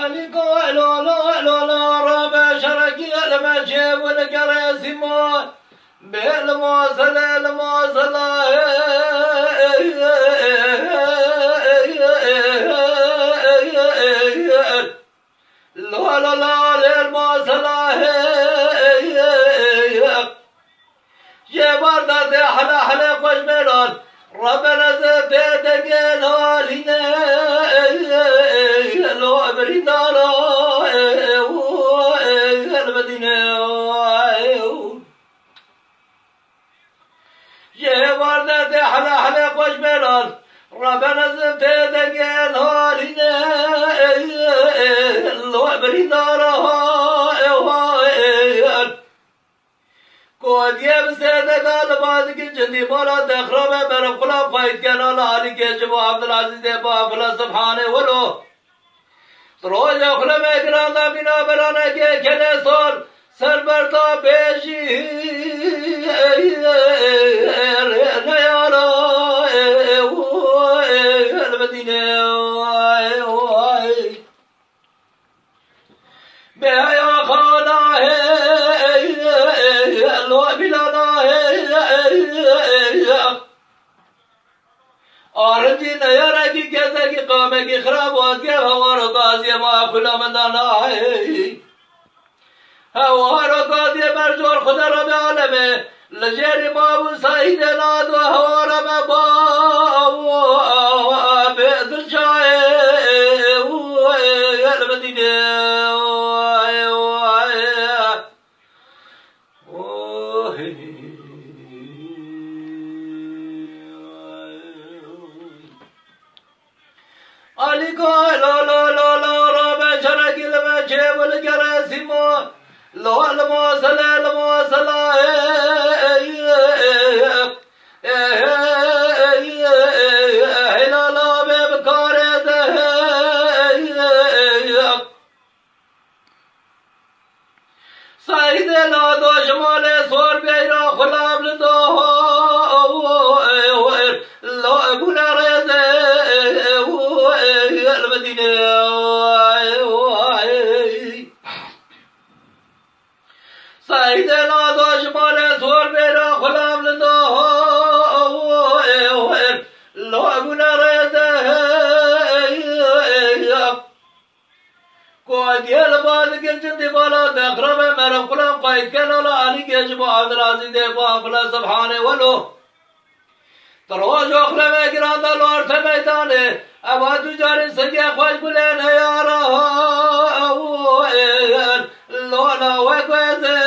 Ali قالوا لا لا لا رب شرقي المشي والقراسمون بالموصل الموصل لا لا لا الموصل جبر درد حلا حلا خوش ملال ربنا زبيدك الهالينا لو بريدارا المدينة جبر درد حلا حلا خوش ملال ربنا زبيدك الهالينا لو بريدارا कोदिया बसेदा गाल बाज की जंदी मोला दखरा में मेरा खुला फाइट के ना लाली के जब अब्दुल अजीज दे बाफला सुभाने वलो तो रोज खुला में गिरांदा बिना बनाने के खेले सोल सरबरता बेजी नयारा अलमदीने बेहया खाना है बिलाना है और जी नया की कैसे कि काम है कि खराब हो गया हमारा गाजी माँ खुला मंदाना है हमारा गाजी पर जोर खुदा रब आलम है लजेरी बाबू सही देना दो हमारा में बाबू बेदल जाए अलमदीने Ali ko lo lo lo lo ro be chara gil be chebul gare simo lo almo sala la la be kare de saide la do shmale sor be ra khulam do lo gulare de المدينة سيدنا دوش مال سور بيرا خلام لدو لو أبونا ريده قوادي البال جلجل بالا دخرم مرم خلام قايد كنالا علي كيجب عبد العزيز ديبا فلا سبحانه ولو تروج أخرى में गिरांदा लौट मैदान अब तुझारे सगे ख्वाज बुले न यारा लोना वगैदे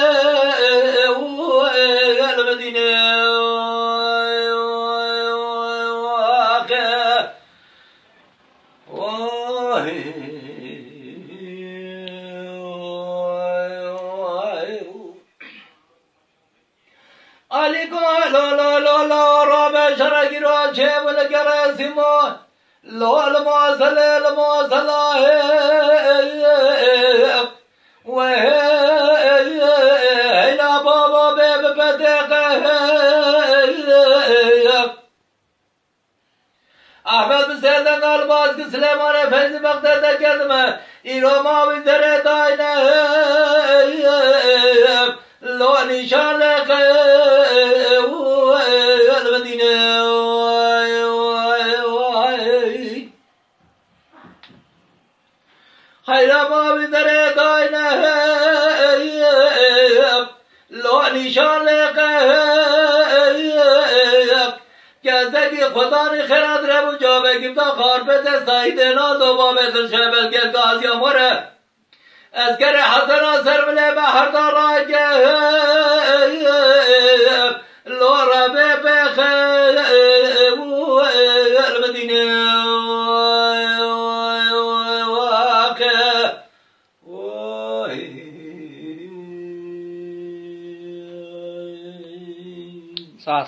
المدينة Ali ko lo lo lo lo rabe sharagi ro chebul garasimo lo almo sala wa ila baba bebe pedeka Ahmet Hüseyin'den Galbaz ki Süleyman Efendi Bagdad'da kendime İroma bizlere dayne lo nişanlık المدينة خير ما بدري داينه لو نشان لك कैसे कि खुदा ने खैरात रे बुझावे गिफ्ता खार पे ते साई देना दो बाबे दिल शबल के गाजी अमर अस्कर हसन सर में बाहर दा राज लो रबे पे المدينة साथ